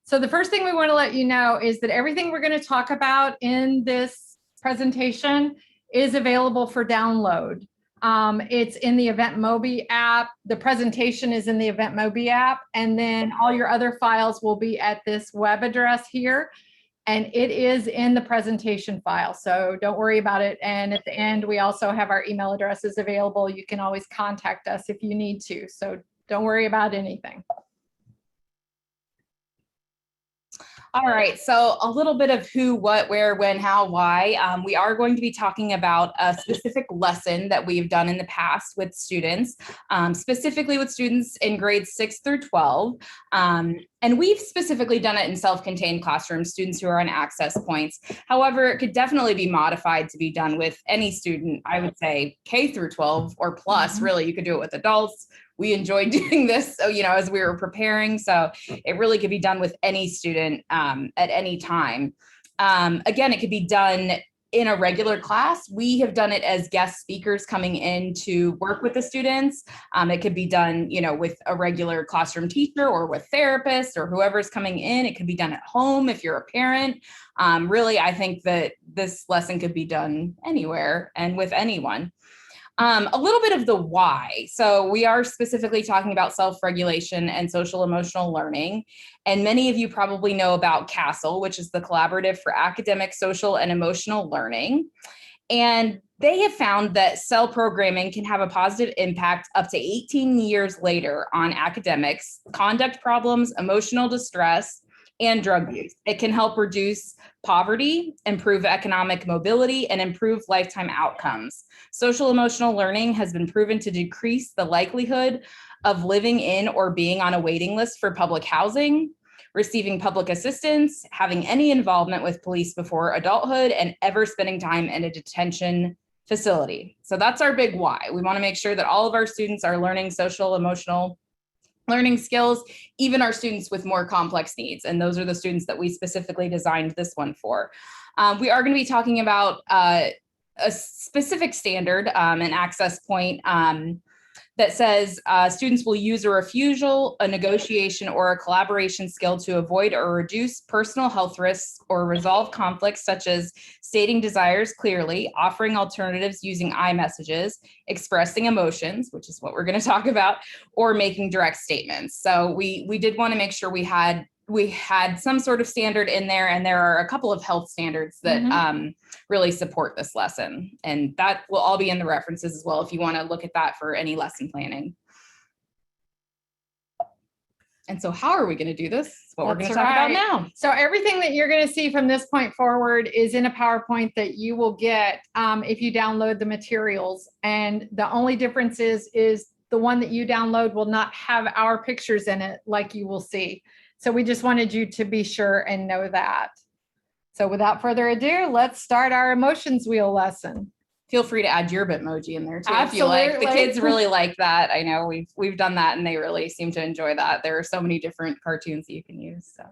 So the first thing we want to let you know is that everything we're going to talk about in this presentation is available for download. It's in the EventMobi app. The presentation is in the EventMobi app, and then all your other files will be at this web address here, and it is in the presentation file. So don't worry about it. And at the end, we also have our email addresses available. You can always contact us if you need to. So don't worry about anything. All right, so a little bit of who, what, where, when, how, why. We are going to be talking about a specific lesson that we've done in the past with students, specifically with students in grades 6 through 12. And we've specifically done it in self-contained classrooms, students who are on access points. However, it could definitely be modified to be done with any student, I would say K through 12 or plus, really. You could do it with adults. We enjoyed doing this, as we were preparing. So it really could be done with any student at any time. Again, it could be done in a regular class. We have done it as guest speakers coming in to work with the students. It could be done, with a regular classroom teacher or with therapists or whoever's coming in. It could be done at home if you're a parent. Really, I think that this lesson could be done anywhere and with anyone. A little bit of the why. So we are specifically talking about self-regulation and social emotional learning. And many of you probably know about CASEL, which is the Collaborative for Academic, Social, and Emotional Learning. And they have found that cell programming can have a positive impact up to 18 years later on academics, conduct problems, emotional distress, and drug use. It can help reduce poverty, improve economic mobility, and improve lifetime outcomes. Social emotional learning has been proven to decrease the likelihood of living in or being on a waiting list for public housing, receiving public assistance, having any involvement with police before adulthood, and ever spending time in a detention facility. So that's our big why. We want to make sure that all of our students are learning social emotional learning skills, even our students with more complex needs. And those are the students that we specifically designed this one for. We are going to be talking about a specific standard, an access point that says students will use a refusal, a negotiation, or a collaboration skill to avoid or reduce personal health risks or resolve conflicts, such as stating desires clearly, offering alternatives using iMessages, expressing emotions, which is what we're going to talk about, or making direct statements. So we did want to make sure we had some sort of standard in there, and there are a couple of health standards that really support this lesson. And that will all be in the references as well if you want to look at that for any lesson planning. And so how are we going to do this? That's what we're going to talk about now. So everything that you're going to see from this point forward is in a PowerPoint that you will get if you download the materials. And the only difference is the one that you download will not have our pictures in it like you will see. So we just wanted you to be sure and know that. So without further ado, let's start our emotions wheel lesson. Feel free to add your Bitmoji in there too. Absolutely. If you like. The kids really like that. I know we've done that and they really seem to enjoy that. There are so many different cartoons that you can use. So.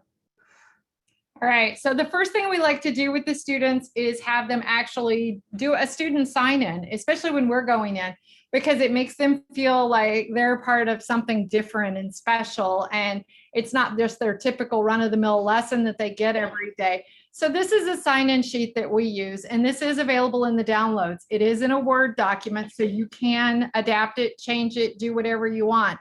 All right, so the first thing we like to do with the students is have them actually do a student sign-in, especially when we're going in, because it makes them feel like they're part of something different and special, and it's not just their typical run-of-the-mill lesson that they get every day. So this is a sign-in sheet that we use, and this is available in the downloads. It is in a Word document, so you can adapt it, change it, do whatever you want.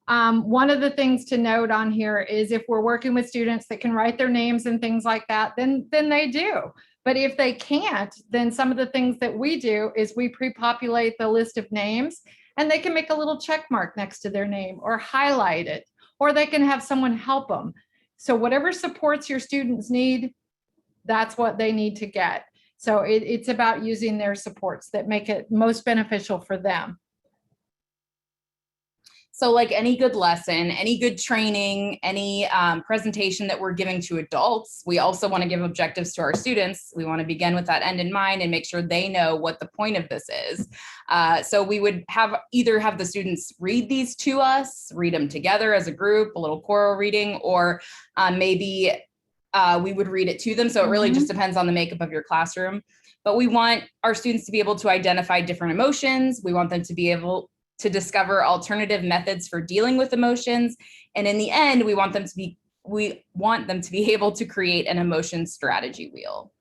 One of the things to note on here is if we're working with students that can write their names and things like that, then they do. But if they can't, then some of the things that we do is we pre-populate the list of names, and they can make a little check mark next to their name or highlight it, or they can have someone help them. So whatever supports your students need, that's what they need to get. So it's about using their supports that make it most beneficial for them. So like any good lesson, any good training, any presentation that we're giving to adults, we also want to give objectives to our students. We want to begin with that end in mind and make sure they know what the point of this is. So we would either have the students read these to us, read them together as a group, a little choral reading, or maybe we would read it to them. So it really just depends on the makeup of your classroom. But we want our students to be able to identify different emotions. We want them to be able to discover alternative methods for dealing with emotions. And in the end, we want them to be we want them to be able to create an emotion strategy wheel.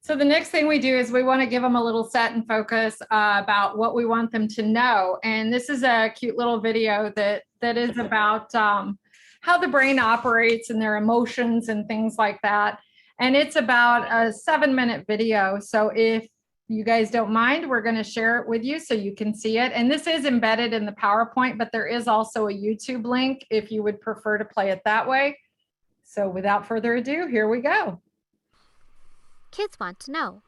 So the next thing we do is we want to give them a little set and focus about what we want them to know. And this is a cute little video that is about how the brain operates and their emotions and things like that. And it's about a 7-minute video. So if you guys don't mind, we're going to share it with you so you can see it. And this is embedded in the PowerPoint, but there is also a YouTube link if you would prefer to play it that way. So without further ado, here we go. Kids want to know.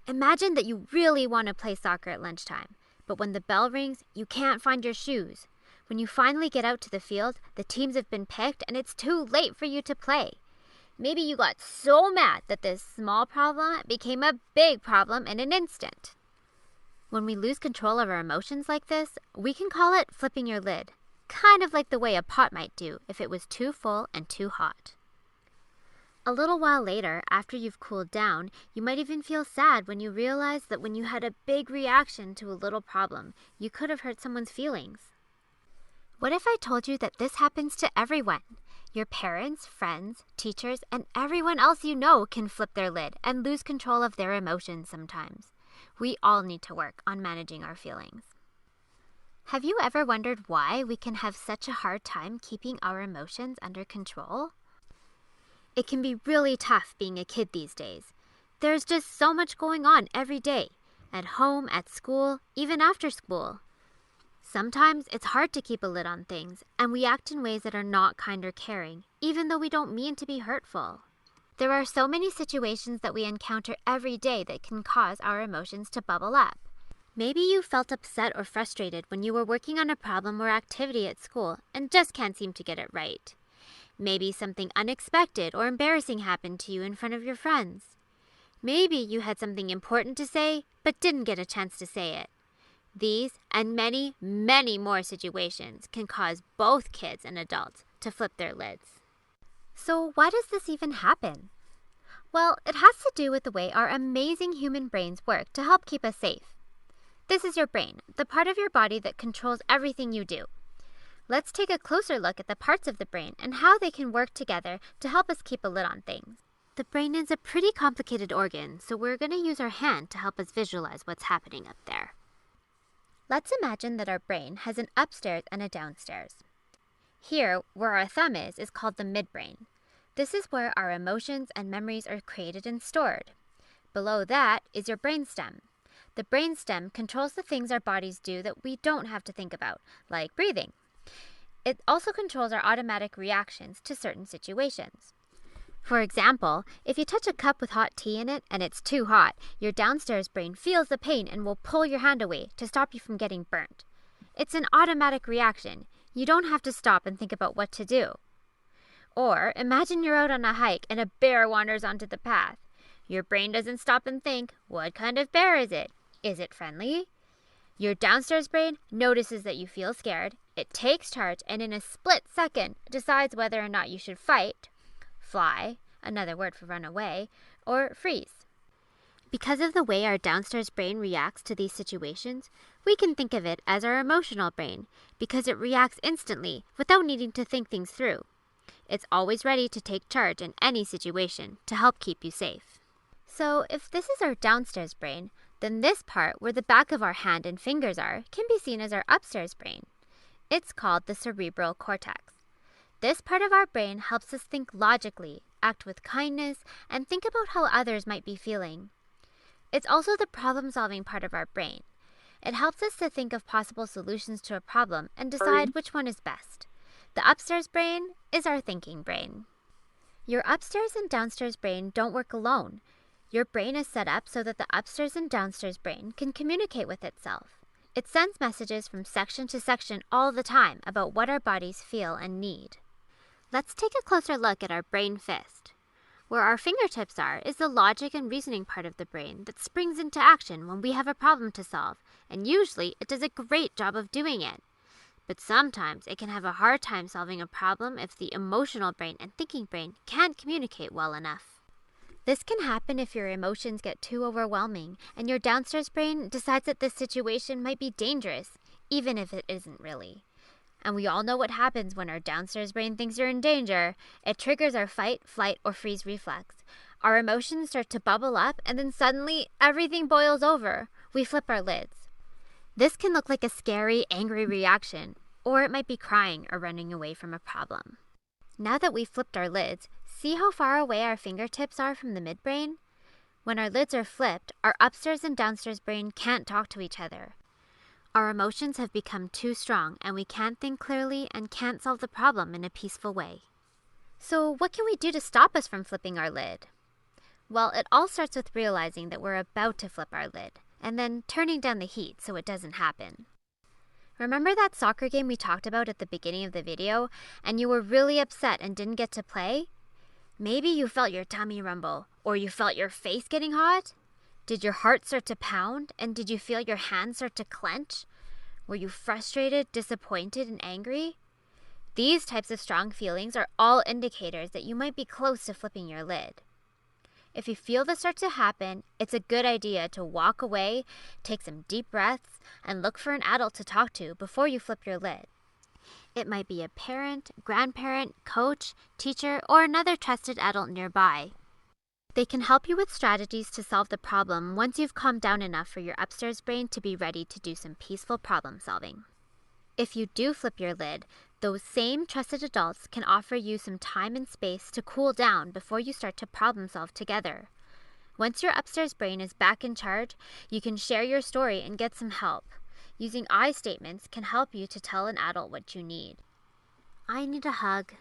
Imagine that you really want to play soccer at lunchtime, but when the bell rings, you can't find your shoes. When you finally get out to the field, the teams have been picked and it's too late for you to play. Maybe you got so mad that this small problem became a big problem in an instant. When we lose control of our emotions like this, we can call it flipping your lid, kind of like the way a pot might do if it was too full and too hot. A little while later, after you've cooled down, you might even feel sad when you realize that when you had a big reaction to a little problem, you could have hurt someone's feelings. What if I told you that this happens to everyone? Your parents, friends, teachers, and everyone else you know can flip their lid and lose control of their emotions sometimes. We all need to work on managing our feelings. Have you ever wondered why we can have such a hard time keeping our emotions under control? It can be really tough being a kid these days. There's just so much going on every day, at home, at school, even after school. Sometimes it's hard to keep a lid on things, and we act in ways that are not kind or caring, even though we don't mean to be hurtful. There are so many situations that we encounter every day that can cause our emotions to bubble up. Maybe you felt upset or frustrated when you were working on a problem or activity at school and just can't seem to get it right. Maybe something unexpected or embarrassing happened to you in front of your friends. Maybe you had something important to say, but didn't get a chance to say it. These and many, many more situations can cause both kids and adults to flip their lids. So why does this even happen? Well, it has to do with the way our amazing human brains work to help keep us safe. This is your brain, the part of your body that controls everything you do. Let's take a closer look at the parts of the brain and how they can work together to help us keep a lid on things. The brain is a pretty complicated organ, so we're going to use our hand to help us visualize what's happening up there. Let's imagine that our brain has an upstairs and a downstairs. Here, where our thumb is called the midbrain. This is where our emotions and memories are created and stored. Below that is your brainstem. The brainstem controls the things our bodies do that we don't have to think about, like breathing. It also controls our automatic reactions to certain situations. For example, if you touch a cup with hot tea in it and it's too hot, your downstairs brain feels the pain and will pull your hand away to stop you from getting burnt. It's an automatic reaction. You don't have to stop and think about what to do. Or imagine you're out on a hike and a bear wanders onto the path. Your brain doesn't stop and think, what kind of bear is it? Is it friendly? Your downstairs brain notices that you feel scared. It takes charge and in a split second decides whether or not you should fight, fly, another word for run away, or freeze. Because of the way our downstairs brain reacts to these situations, we can think of it as our emotional brain because it reacts instantly without needing to think things through. It's always ready to take charge in any situation to help keep you safe. So if this is our downstairs brain, then this part where the back of our hand and fingers are can be seen as our upstairs brain. It's called the cerebral cortex. This part of our brain helps us think logically, act with kindness, and think about how others might be feeling. It's also the problem-solving part of our brain. It helps us to think of possible solutions to a problem and decide which one is best. The upstairs brain is our thinking brain. Your upstairs and downstairs brain don't work alone. Your brain is set up so that the upstairs and downstairs brain can communicate with itself. It sends messages from section to section all the time about what our bodies feel and need. Let's take a closer look at our brain fist. Where our fingertips are is the logic and reasoning part of the brain that springs into action when we have a problem to solve, and usually it does a great job of doing it. But sometimes it can have a hard time solving a problem if the emotional brain and thinking brain can't communicate well enough. This can happen if your emotions get too overwhelming and your downstairs brain decides that this situation might be dangerous, even if it isn't really. And we all know what happens when our downstairs brain thinks you're in danger. It triggers our fight, flight, or freeze reflex. Our emotions start to bubble up, and then suddenly everything boils over. We flip our lids. This can look like a scary, angry reaction, or it might be crying or running away from a problem. Now that we've flipped our lids, see how far away our fingertips are from the midbrain? When our lids are flipped, our upstairs and downstairs brain can't talk to each other. Our emotions have become too strong, and we can't think clearly and can't solve the problem in a peaceful way. So what can we do to stop us from flipping our lid? Well, it all starts with realizing that we're about to flip our lid, and then turning down the heat so it doesn't happen. Remember that soccer game we talked about at the beginning of the video, and you were really upset and didn't get to play? Maybe you felt your tummy rumble, or you felt your face getting hot? Did your heart start to pound, and did you feel your hands start to clench? Were you frustrated, disappointed, and angry? These types of strong feelings are all indicators that you might be close to flipping your lid. If you feel this start to happen, it's a good idea to walk away, take some deep breaths, and look for an adult to talk to before you flip your lid. It might be a parent, grandparent, coach, teacher, or another trusted adult nearby. They can help you with strategies to solve the problem once you've calmed down enough for your upstairs brain to be ready to do some peaceful problem solving. If you do flip your lid, those same trusted adults can offer you some time and space to cool down before you start to problem solve together. Once your upstairs brain is back in charge, you can share your story and get some help. Using I statements can help you to tell an adult what you need. I need a hug.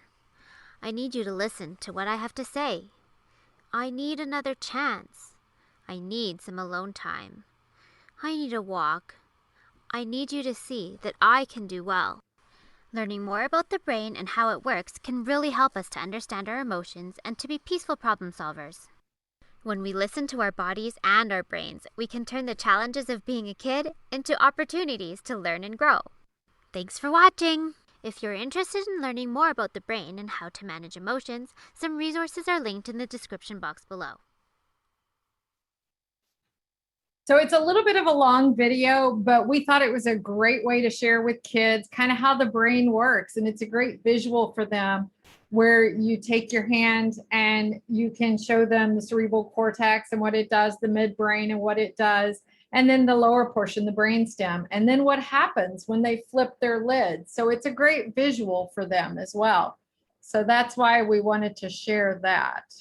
I need you to listen to what I have to say. I need another chance. I need some alone time. I need a walk. I need you to see that I can do well. Learning more about the brain and how it works can really help us to understand our emotions and to be peaceful problem solvers. When we listen to our bodies and our brains, we can turn the challenges of being a kid into opportunities to learn and grow. Thanks for watching! If you're interested in learning more about the brain and how to manage emotions, some resources are linked in the description box below. So it's a little bit of a long video, but we thought it was a great way to share with kids kind of how the brain works. And it's a great visual for them where you take your hand and you can show them the cerebral cortex and what it does, the midbrain and what it does, and then the lower portion, the brainstem, and then what happens when they flip their lids. So it's a great visual for them as well. So that's why we wanted to share that.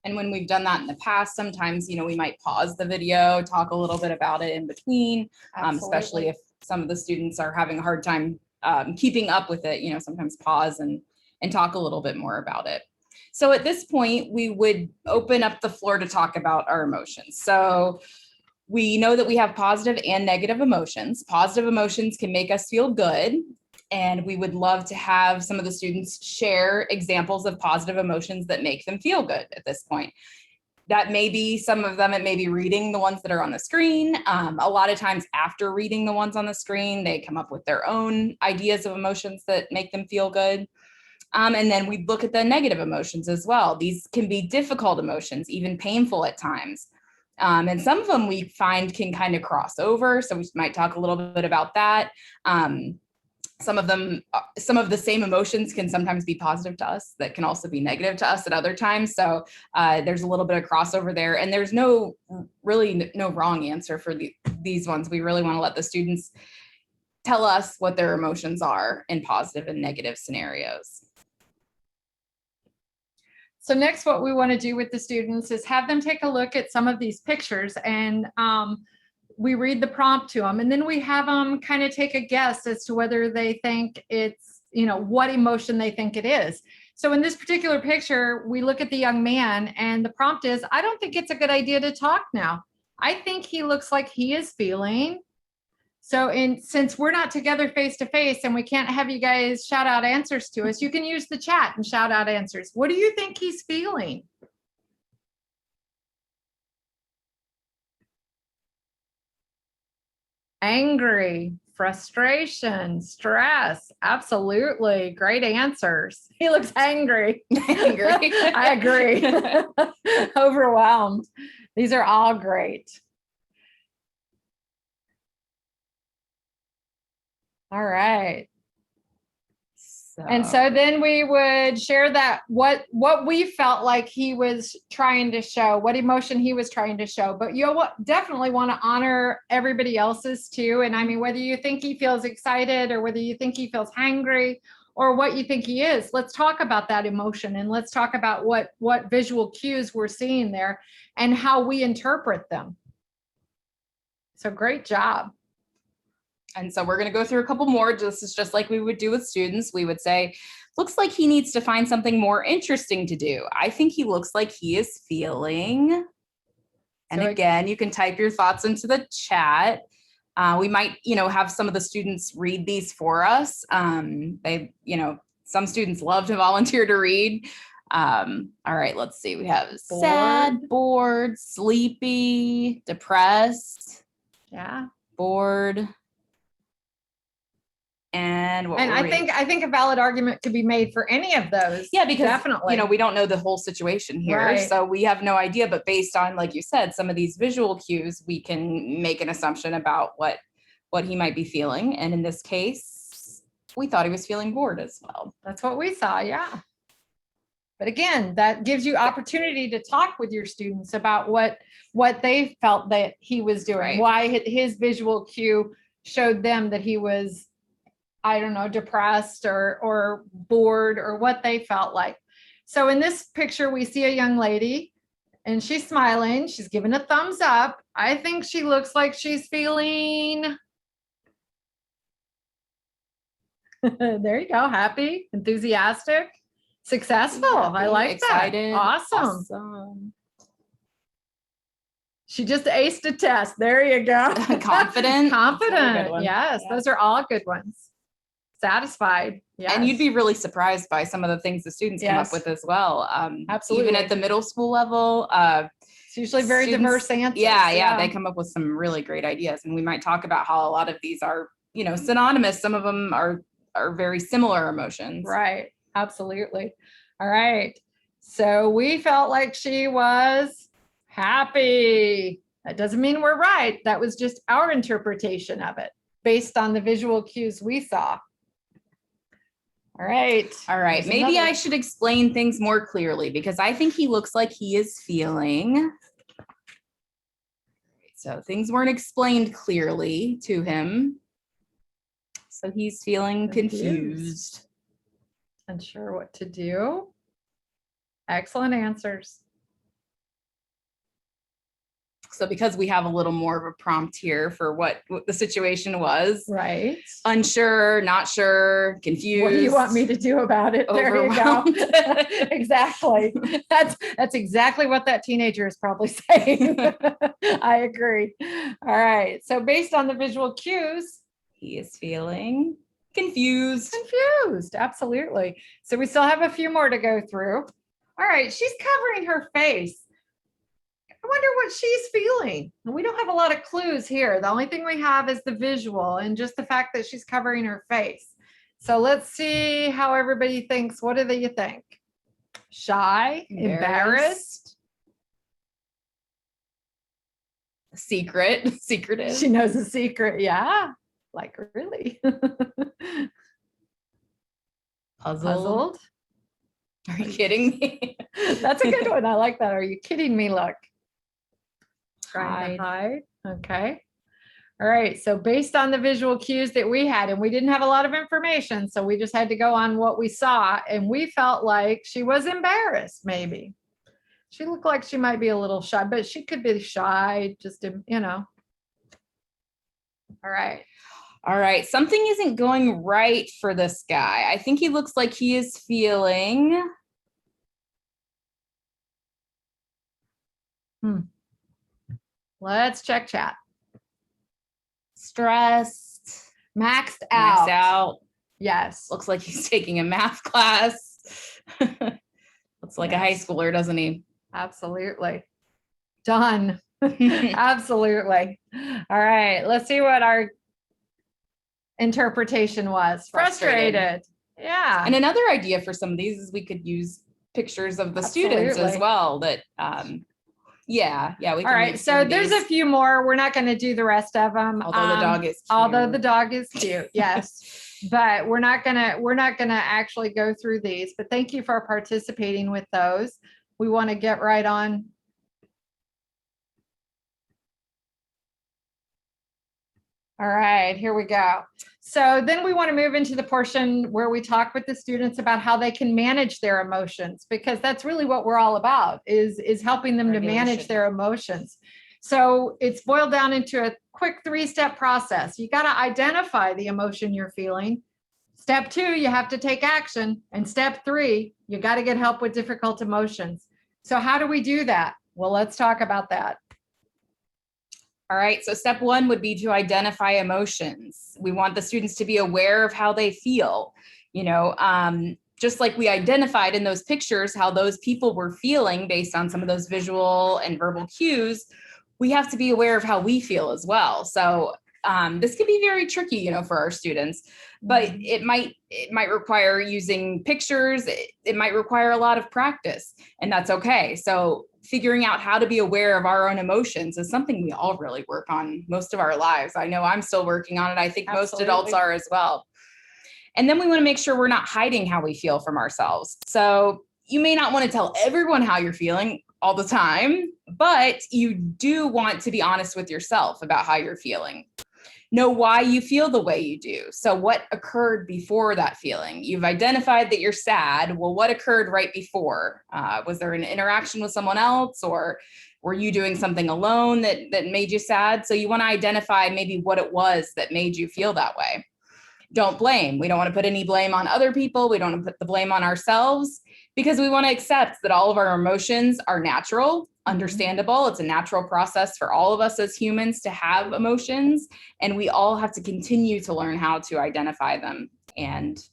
And when we've done that in the past, sometimes, we might pause the video, talk a little bit about it in between, especially if some of the students are having a hard time keeping up with it, sometimes pause and talk a little bit more about it. So at this point, we would open up the floor to talk about our emotions. So we know that we have positive and negative emotions. Positive emotions can make us feel good. And we would love to have some of the students share examples of positive emotions that make them feel good at this point. That may be some of them, it may be reading the ones that are on the screen. A lot of times after reading the ones on the screen, they come up with their own ideas of emotions that make them feel good. And then we look at the negative emotions as well. These can be difficult emotions, even painful at times. And some of them we find can kind of cross over. So we might talk a little bit about that. Some of the same emotions can sometimes be positive to us that can also be negative to us at other times. So there's a little bit of crossover there, and there's really no wrong answer for these ones. We really want to let the students tell us what their emotions are in positive and negative scenarios. So next, what we want to do with the students is have them take a look at some of these pictures, and we read the prompt to them, and then we have them kind of take a guess as to whether they think it's, what emotion they think it is. So in this particular picture, we look at the young man and the prompt is, I don't think it's a good idea to talk now. I think he looks like he is feeling. So since we're not together face to face and we can't have you guys shout out answers to us, you can use the chat and shout out answers. What do you think he's feeling? Angry, frustration, stress. Absolutely. Great answers. He looks angry. Angry. I agree. Overwhelmed. These are all great. All right. And so then we would share that what we felt like he was trying to show, what emotion he was trying to show. But you'll definitely want to honor everybody else's too. And I mean, whether you think he feels excited or whether you think he feels hangry or what you think he is, let's talk about that emotion and let's talk about what visual cues we're seeing there and how we interpret them. So great job. And so we're going to go through a couple more. This is just like we would do with students. We would say, looks like he needs to find something more interesting to do. I think he looks like he is feeling. And again, you can type your thoughts into the chat. We might, have some of the students read these for us. Some students love to volunteer to read. All right, let's see. We have sad, bored, sleepy, depressed. Yeah. Bored. And I think a valid argument could be made for any of those. Yeah, because definitely, we don't know the whole situation here, right. So we have no idea. But based on, like you said, some of these visual cues, we can make an assumption about what he might be feeling. And in this case, we thought he was feeling bored as well. That's what we saw. Yeah. But again, that gives you opportunity to talk with your students about what they felt that he was doing, right. Why his visual cue showed them that he was, I don't know, depressed or bored or what they felt like. So in this picture, we see a young lady and she's smiling. She's giving a thumbs up. I think she looks like she's feeling, there you go, happy, enthusiastic, successful. Happy, I like excited, that. Awesome. She just aced a test. There you go. Confident. Yes, yeah. Those are all good ones. Satisfied. Yes. And you'd be really surprised by some of the things the students come up with as well. Absolutely. Even at the middle school level. It's usually very diverse answers. Yeah. They come up with some really great ideas. And we might talk about how a lot of these are, synonymous. Some of them are very similar emotions. Right. Absolutely. All right. So we felt like she was happy. That doesn't mean we're right. That was just our interpretation of it based on the visual cues we saw. All right. Maybe I should explain things more clearly because I think he looks like he is feeling. So things weren't explained clearly to him. So he's feeling confused. Unsure what to do. Excellent answers. So because we have a little more of a prompt here for what the situation was. Right. Unsure, not sure, confused. What do you want me to do about it? There you go. Exactly. That's exactly what that teenager is probably saying. I agree. All right. So based on the visual cues, he is feeling confused. Absolutely. So we still have a few more to go through. All right. She's covering her face. I wonder what she's feeling. And we don't have a lot of clues here. The only thing we have is the visual and just the fact that she's covering her face. So let's see how everybody thinks. What do you think? Shy, embarrassed, secretive. She knows a secret. Yeah. Like really. Puzzled. Are you kidding me? That's a good one. I like that. Are you kidding me? Look. Trying to hide. Okay. All right. So based on the visual cues that we had, and we didn't have a lot of information, so we just had to go on what we saw, and we felt like she was embarrassed, maybe. She looked like she might be a little shy, but she could be shy, just, All right. Something isn't going right for this guy. I think he looks like he is feeling. Let's check chat. Stressed. Maxed out. Yes. Looks like he's taking a math class. Looks like a high schooler, doesn't he? Absolutely. Done. Absolutely. All right. Let's see what our interpretation was. Frustrated. Yeah. And another idea for some of these is we could use pictures of the students as well that Yeah, we All can right, move so through there's these. a few more. We're not going to do the rest of them. Although the dog is cute. Although the dog is cute, yes. But we're not gonna actually go through these. But thank you for participating with those. We want to get right on. All right, here we go. So then we want to move into the portion where we talk with the students about how they can manage their emotions, because that's really what we're all about, is helping them to manage their emotions. So it's boiled down into a quick 3-step process. You got to identify the emotion you're feeling. Step 2, you have to take action. And step 3, you got to get help with difficult emotions. So how do we do that? Well, let's talk about that. All right, so step 1 would be to identify emotions. We want the students to be aware of how they feel. Just like we identified in those pictures how those people were feeling based on some of those visual and verbal cues, we have to be aware of how we feel as well. So this can be very tricky, for our students, but it might require using pictures. It might require a lot of practice, and that's okay. So figuring out how to be aware of our own emotions is something we all really work on most of our lives. I know I'm still working on it. I think most adults are as well. And then we want to make sure we're not hiding how we feel from ourselves. So you may not want to tell everyone how you're feeling all the time, but you do want to be honest with yourself about how you're feeling. Know why you feel the way you do. So what occurred before that feeling? You've identified that you're sad. Well, what occurred right before? Was there an interaction with someone else, or were you doing something alone that made you sad? So you want to identify maybe what it was that made you feel that way. Don't blame. We don't want to put any blame on other people. We don't want to put the blame on ourselves, because we want to accept that all of our emotions are natural, understandable. It's a natural process for all of us as humans to have emotions, and we all have to continue to learn how to identify them and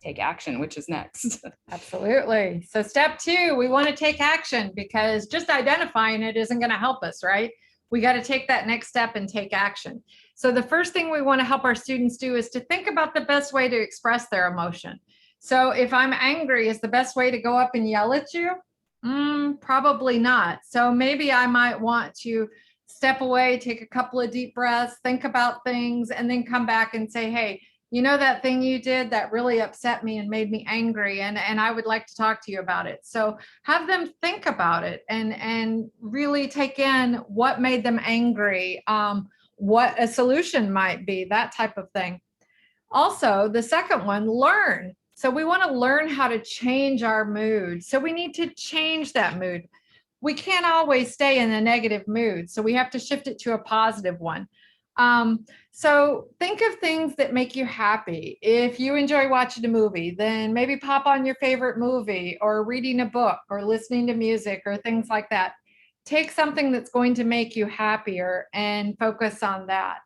take action, which is next. Absolutely. So step 2, we want to take action, because just identifying it isn't going to help us, right? We got to take that next step and take action. So the first thing we want to help our students do is to think about the best way to express their emotion. So if I'm angry, is the best way to go up and yell at you? Probably not. So maybe I might want to step away, take a couple of deep breaths, think about things, and then come back and say, hey, that thing you did that really upset me and made me angry, and I would like to talk to you about it. So have them think about it and really take in what made them angry, what a solution might be, that type of thing. Also, the second one, learn. So we want to learn how to change our mood. So we need to change that mood. We can't always stay in a negative mood, so we have to shift it to a positive one. So think of things that make you happy. If you enjoy watching a movie, then maybe pop on your favorite movie, or reading a book, or listening to music, or things like that. Take something that's going to make you happier and focus on that.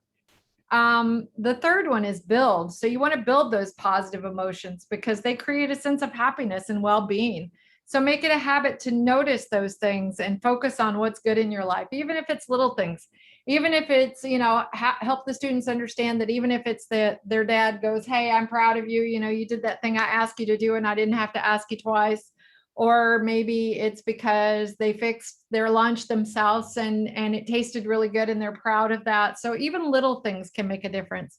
The third one is build. So you want to build those positive emotions, because they create a sense of happiness and well-being. So make it a habit to notice those things and focus on what's good in your life, even if it's little things. Even if it's, help the students understand that even if it's their dad goes, hey, I'm proud of you. You did that thing I asked you to do and I didn't have to ask you twice. Or maybe it's because they fixed their lunch themselves and it tasted really good and they're proud of that. So even little things can make a difference.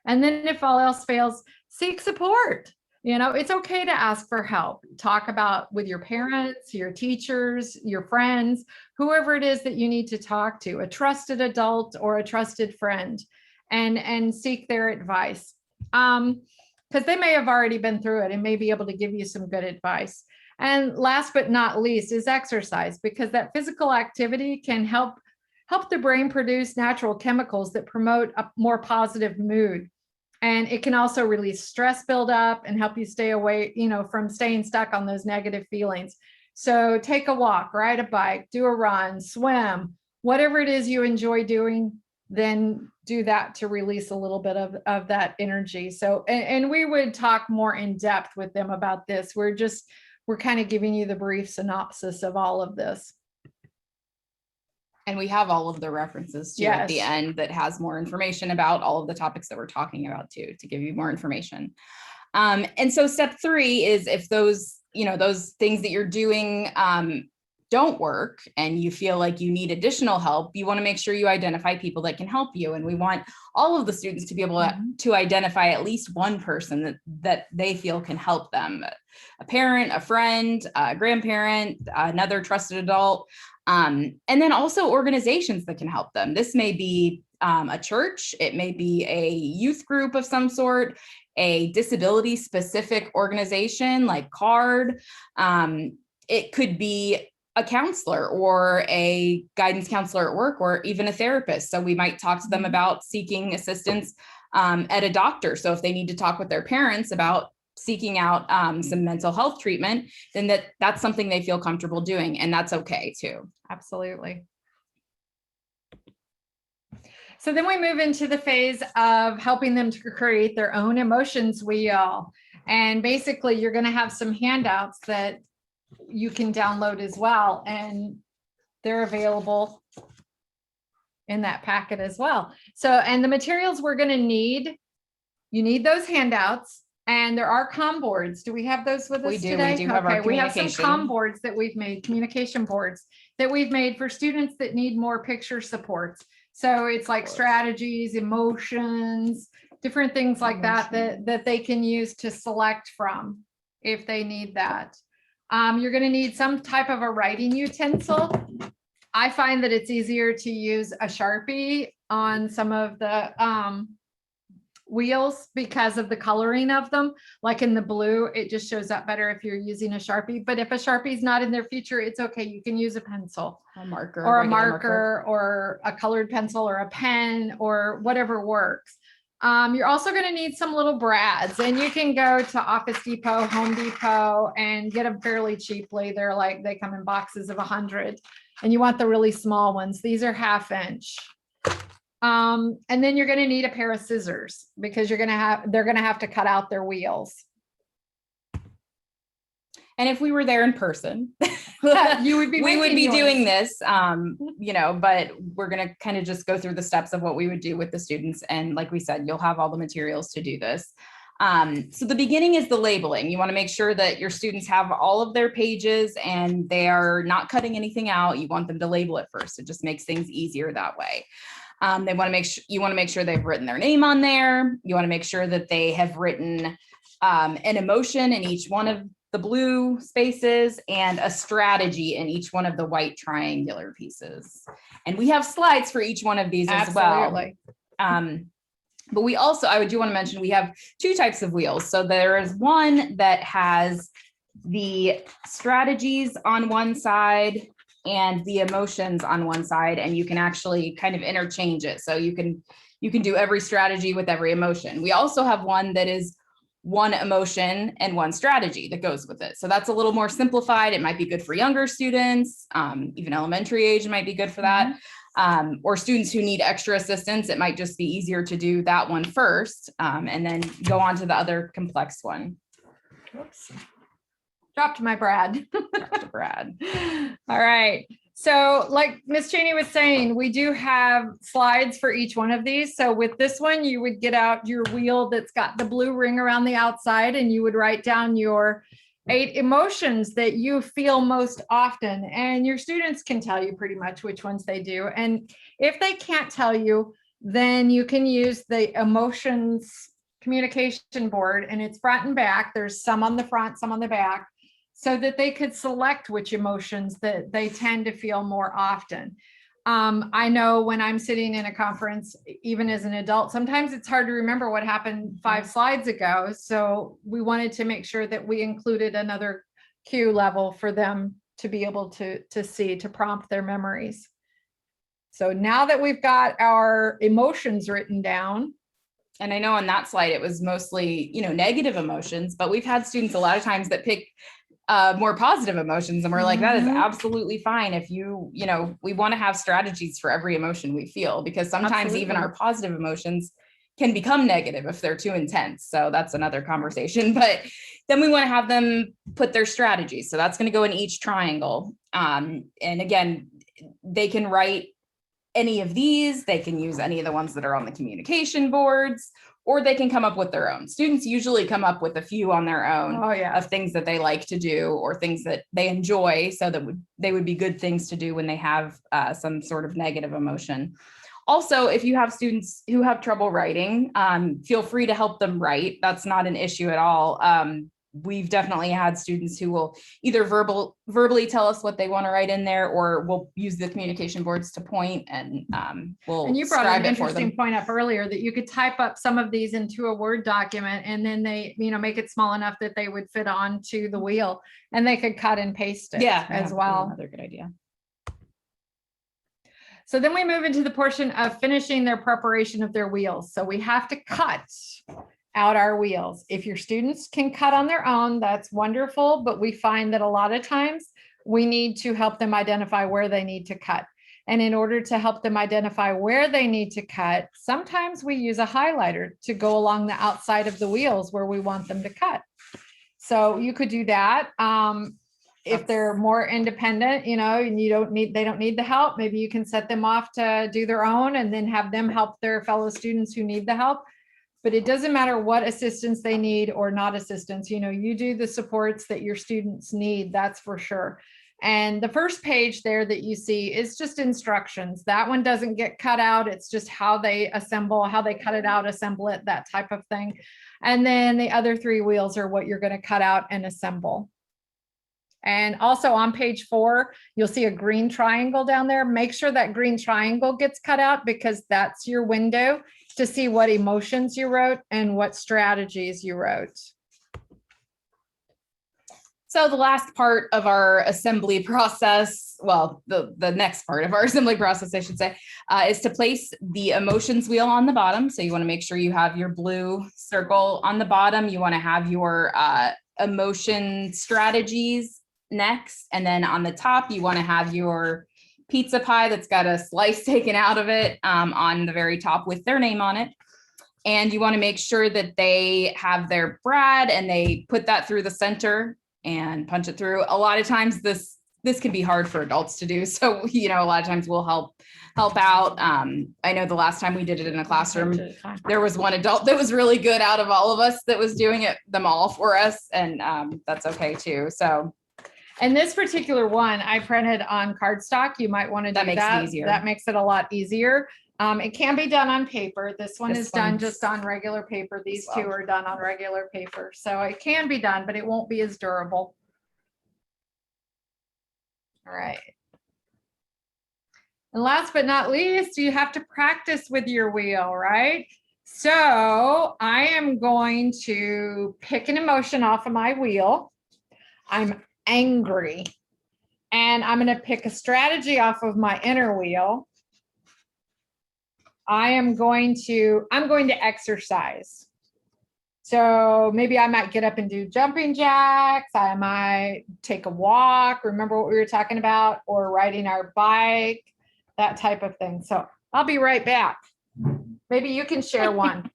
And then if all else fails, seek support. It's okay to ask for help. Talk about with your parents, your teachers, your friends, whoever it is that you need to talk to, a trusted adult or a trusted friend, and seek their advice. Because they may have already been through it and may be able to give you some good advice. And last but not least is exercise, because that physical activity can help the brain produce natural chemicals that promote a more positive mood. And it can also release stress buildup and help you stay away, from staying stuck on those negative feelings. So take a walk, ride a bike, do a run, swim, whatever it is you enjoy doing, then do that to release a little bit of that energy. So, and we would talk more in depth with them about this. We're kind of giving you the brief synopsis of all of this. And we have all of the references too at the end that has more information about all of the topics that we're talking about too, to give you more information. And so step 3 is if those things that you're doing don't work and you feel like you need additional help, you want to make sure you identify people that can help you. And we want all of the students to be able to identify at least one person that they feel can help them. A parent, a friend, a grandparent, another trusted adult. And then also organizations that can help them. This may be a church, it may be a youth group of some sort, a disability specific organization like CARD. It could be a counselor or a guidance counselor at work, or even a therapist. So we might talk to them about seeking assistance at a doctor. So if they need to talk with their parents about seeking out some mental health treatment, then that's something they feel comfortable doing, and that's okay too. Absolutely. So then we move into the phase of helping them to create their own emotions wheel. And basically you're going to have some handouts that you can download as well, and they're available in that packet as well. So, and the materials we're going to need, you need those handouts, and there are comm boards. Do we have those with us today? We do have our we have some communication. comm boards that we've made, communication boards that we've made for students that need more picture supports. So it's like strategies, emotions, different things like that they can use to select from if they need that. You're going to need some type of a writing utensil. I find that it's easier to use a Sharpie on some of the wheels because of the coloring of them. Like in the blue, it just shows up better if you're using a Sharpie. But if a Sharpie is not in their feature, it's okay. You can use a pencil, A marker, or a regular marker, or a colored pencil, or a pen, or whatever works. You're also going to need some little brads, and you can go to Office Depot, Home Depot, and get them fairly cheaply. They come in boxes of 100, and you want the really small ones. These are 1/2 inch. And then you're going to need a pair of scissors because they're going to have to cut out their wheels. And if we were there in person, you would be we would be doing this, but we're going to kind of just go through the steps of what we would do with the students. And like we said, you'll have all the materials to do this. So the beginning is the labeling. You want to make sure that your students have all of their pages and they are not cutting anything out. You want them to label it first. It just makes things easier that way. You want to make sure they've written their name on there. You want to make sure that they have written an emotion in each one of the blue spaces and a strategy in each one of the white triangular pieces. And we have slides for each one of these as well. But we also, I do want to mention, we have 2 types of wheels. So there is one that has the strategies on one side and the emotions on one side, and you can actually kind of interchange it. So you can do every strategy with every emotion. We also have one that is one emotion and one strategy that goes with it. So that's a little more simplified. It might be good for younger students, even elementary age might be good for that. Or students who need extra assistance, it might just be easier to do that one first, and then go on to the other complex one. Oops. Dropped my Brad. Brad. All right. So like Miss Cheney was saying, we do have slides for each one of these. So with this one, you would get out your wheel that's got the blue ring around the outside, and you would write down your 8 emotions that you feel most often. And your students can tell you pretty much which ones they do. And if they can't tell you, then you can use the emotions communication board, and it's front and back. There's some on the front, some on the back, so that they could select which emotions that they tend to feel more often. I know when I'm sitting in a conference, even as an adult, sometimes it's hard to remember what happened 5 slides ago. So we wanted to make sure that we included another cue level for them to be able to see, to prompt their memories. So now that we've got our emotions written down, and I know on that slide, it was mostly, negative emotions, but we've had students a lot of times that pick more positive emotions, and we're like, that is absolutely fine. If we want to have strategies for every emotion we feel, because sometimes even our positive emotions can become negative if they're too intense. So that's another conversation, but then we want to have them put their strategies. So that's going to go in each triangle. And again, they can write any of these, they can use any of the ones that are on the communication boards, or they can come up with their own. Students usually come up with a few on their own of things that they like to do or things that they enjoy, so that they would be good things to do when they have some sort of negative emotion. Also, if you have students who have trouble writing, feel free to help them write. That's not an issue at all. We've definitely had students who will either verbally tell us what they want to write in there, or we'll use the communication boards to point, and we'll And you brought scribe an it for them. interesting point up earlier that you could type up some of these into a Word document, and then they, make it small enough that they would fit onto the wheel, and they could cut and paste it as well. Another good idea. So then we move into the portion of finishing their preparation of their wheels. So we have to cut out our wheels. If your students can cut on their own, that's wonderful, but we find that a lot of times we need to help them identify where they need to cut. And in order to help them identify where they need to cut, sometimes we use a highlighter to go along the outside of the wheels where we want them to cut. So you could do that. If they're more independent, and they don't need the help, maybe you can set them off to do their own and then have them help their fellow students who need the help. But it doesn't matter what assistance they need or not assistance, you do the supports that your students need, that's for sure. And the first page there that you see is just instructions. That one doesn't get cut out. It's just how they assemble, how they cut it out, assemble it, that type of thing. And then the other 3 wheels are what you're going to cut out and assemble. And also on page 4, you'll see a green triangle down there. Make sure that green triangle gets cut out, because that's your window to see what emotions you wrote and what strategies you wrote. So the last part of our assembly process, well, the next part of our assembly process, I should say, is to place the emotions wheel on the bottom. So you want to make sure you have your blue circle on the bottom. You want to have your emotion strategies next. And then on the top, you want to have your pizza pie that's got a slice taken out of it on the very top with their name on it. And you want to make sure that they have their brad and they put that through the center and punch it through. A lot of times this can be hard for adults to do. So, a lot of times we'll help out. I know the last time we did it in a classroom, there was one adult that was really good out of all of us that was doing them all for us. And that's okay too. So. And this particular one I printed on cardstock. You might want to do that. Makes it easier. That makes it a lot easier. It can be done on paper. This one is done just on regular paper. These 2 are done on regular paper. So it can be done, but it won't be as durable. All right. And last but not least, you have to practice with your wheel, right? So I am going to pick an emotion off of my wheel. I'm angry. And I'm going to pick a strategy off of my inner wheel. I'm going to exercise. So maybe I might get up and do jumping jacks. I might take a walk. Remember what we were talking about, or riding our bike, that type of thing. So I'll be right back. Maybe you can share one.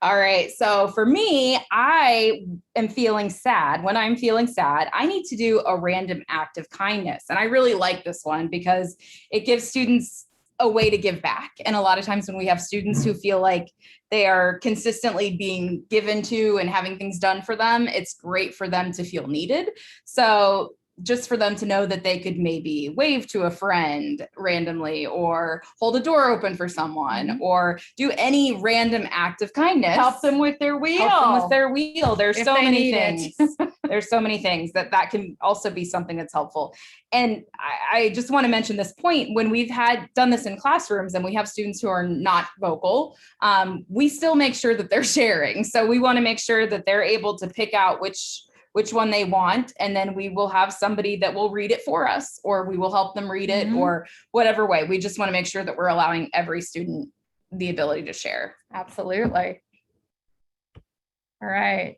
All right. So for me, I am feeling sad. When I'm feeling sad, I need to do a random act of kindness. And I really like this one because it gives students a way to give back. And a lot of times when we have students who feel like they are consistently being given to and having things done for them, it's great for them to feel needed. So just for them to know that they could maybe wave to a friend randomly, or hold a door open for someone, or do any random act of kindness. Help them with their wheel. Help them with their wheel. There's so many things. There's so many things that can also be something that's helpful. And I just want to mention this point. When we've done this in classrooms and we have students who are not vocal, we still make sure that they're sharing. So we want to make sure that they're able to pick out which one they want, and then we will have somebody that will read it for us, or we will help them read it, or whatever way. We just want to make sure that we're allowing every student the ability to share. Absolutely. All right.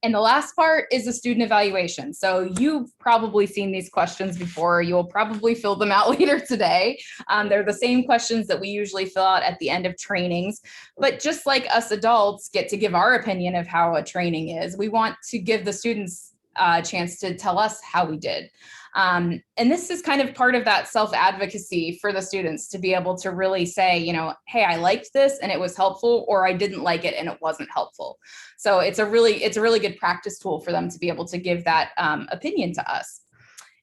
And the last part is the student evaluation. So you've probably seen these questions before. You'll probably fill them out later today. They're the same questions that we usually fill out at the end of trainings. But just like us adults get to give our opinion of how a training is, we want to give the students a chance to tell us how we did. And this is kind of part of that self-advocacy for the students to be able to really say, you know, hey, I liked this and it was helpful, or I didn't like it and it wasn't helpful. So it's a really good practice tool for them to be able to give that opinion to us.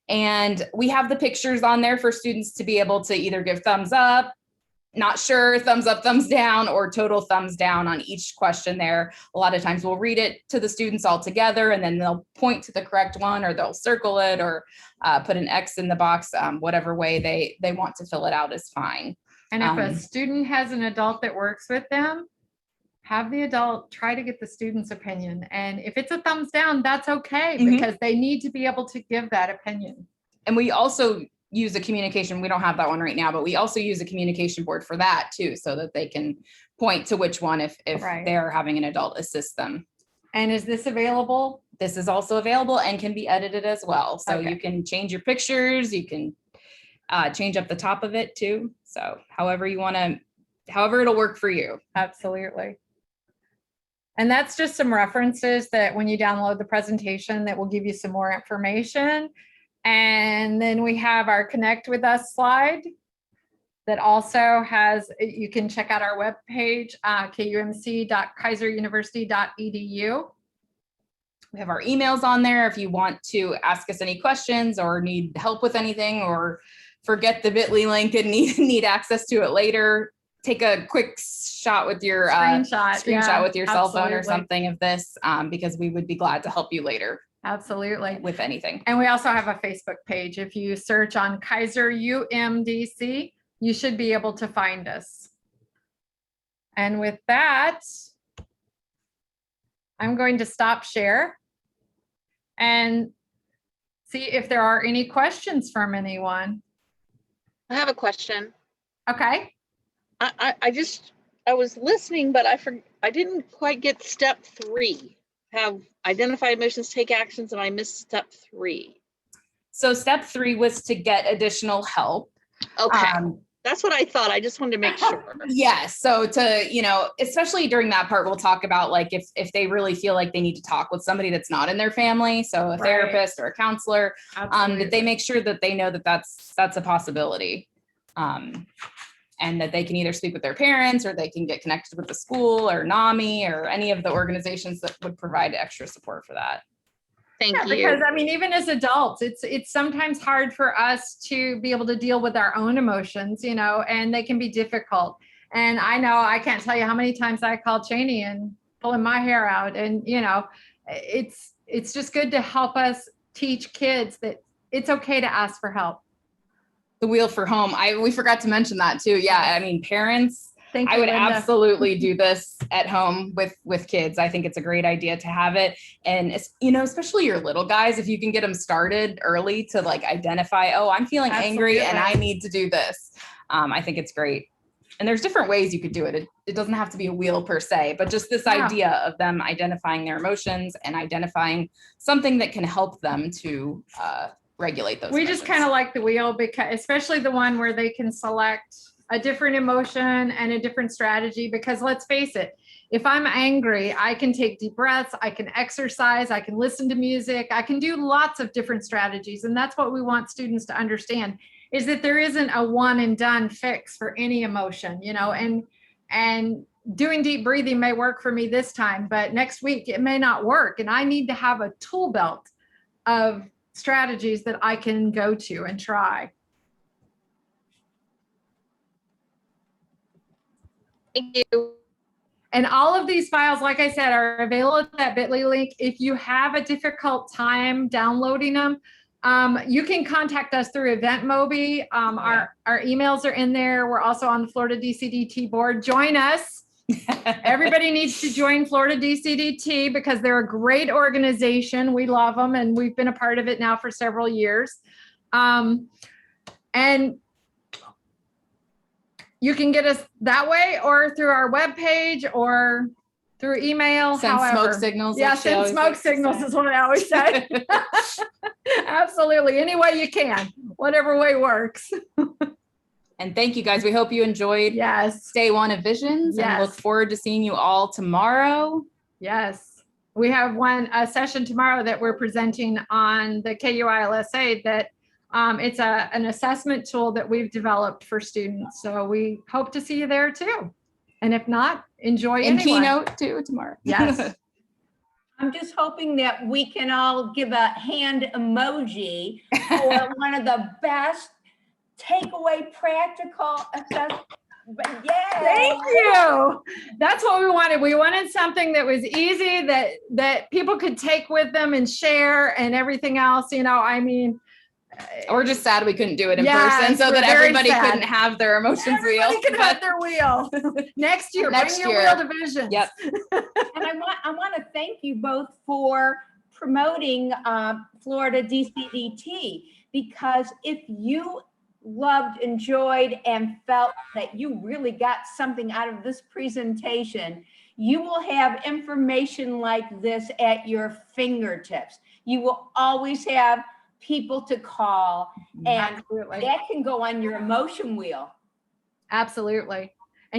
And we have the pictures on there for students to be able to either give thumbs up, not sure, thumbs up, thumbs down, or total thumbs down on each question there. A lot of times we'll read it to the students all together, and then they'll point to the correct one, or they'll circle it, or put an X in the box. Whatever way they want to fill it out is fine. And if a student has an adult that works with them, have the adult try to get the student's opinion. And if it's a thumbs down, that's okay, because they need to be able to give that opinion. And we also use a communication. We don't have that one right now, but we also use a communication board for that too, so that they can point to which one if they're having an adult assist them. And is this available? This is also available and can be edited as well. So you can change your pictures, you can change up the top of it too. So however you want to, however it'll work for you. Absolutely. And that's just some references that when you download the presentation, that will give you some more information. And then we have our Connect with Us slide that also has, you can check out our webpage, kumc.kaiseruniversity.edu. We have our emails on there if you want to ask us any questions or need help with anything, or forget the bit.ly link and need access to it later. Take a quick shot with your screenshot with your cell phone or something of this, because we would be glad to help you later. Absolutely. With anything. And we also have a Facebook page. If you search on Kaiser UMDC, you should be able to find us. And with that, I'm going to stop share and see if there are any questions from anyone. I have a question. Okay. I was listening, but I didn't quite get step 3. Have identify emotions, take actions, and I missed step 3. So step 3 was to get additional help. Okay. That's what I thought. I just wanted to make sure. Yes. So to, especially during that part, we'll talk about like if they really feel like they need to talk with somebody that's not in their family, so a therapist or a counselor, that they make sure that they know that that's a possibility. And that they can either speak with their parents, or they can get connected with the school or NAMI or any of the organizations that would provide extra support for that. Thank you. Because I mean, even as adults, it's sometimes hard for us to be able to deal with our own emotions, and they can be difficult. And I know I can't tell you how many times I called Cheney and pulling my hair out. And, it's just good to help us teach kids that it's okay to ask for help. The wheel for home. We forgot to mention that too. Yeah. I mean, parents, Thank you, I would Linda. absolutely do this at home with kids. I think it's a great idea to have it. And it's, especially your little guys, if you can get them started early to like identify, oh, I'm feeling angry and I need to do this. I think it's great. And there's different ways you could do it. It doesn't have to be a wheel per se, but just this idea of them identifying their emotions and identifying something that can help them to, regulate those. We just kind of like the wheel, because especially the one where they can select a different emotion and a different strategy, because let's face it, if I'm angry, I can take deep breaths, I can exercise, I can listen to music, I can do lots of different strategies. And that's what we want students to understand, is that there isn't a one and done fix for any emotion, and doing deep breathing may work for me this time, but next week it may not work. And I need to have a tool belt of strategies that I can go to and try. Thank you. And all of these files, like I said, are available at that bit.ly link. If you have a difficult time downloading them, you can contact us through EventMobi. Our emails are in there. We're also on the Florida DCDT board. Join us. Everybody needs to join Florida DCDT because they're a great organization. We love them, and we've been a part of it now for several years. And you can get us that way, or through our webpage, or through email. Send smoke signals. Yeah, send smoke signals is what I always say. Absolutely. Any way you can, whatever way works. And thank you guys. We hope you enjoyed Day 1 of Visions, and look forward to seeing you all tomorrow. Yes. we have a session tomorrow that we're presenting on the KUILSA that it's an assessment tool that we've developed for students. So we hope to see you there too. And if not, enjoy And anyway. keynote too tomorrow. Yes. I'm just hoping that we can all give a hand emoji for one of the best takeaway practical assessments. Yay! Thank you. That's what we wanted. We wanted something that was easy, that people could take with them and share and everything else. You know, I mean, We're just sad we couldn't do it in Yes, person so we're that very everybody sad. couldn't have their emotions real. everybody can have their wheel. Next year, Next bring year. your wheel divisions. Yep. And I want to thank you both for promoting Florida DCDT, because if you loved, enjoyed, and felt that you really got something out of this presentation, you will have information like this at your fingertips. You will always have people to call, and Absolutely. that can go on your emotion wheel. Absolutely.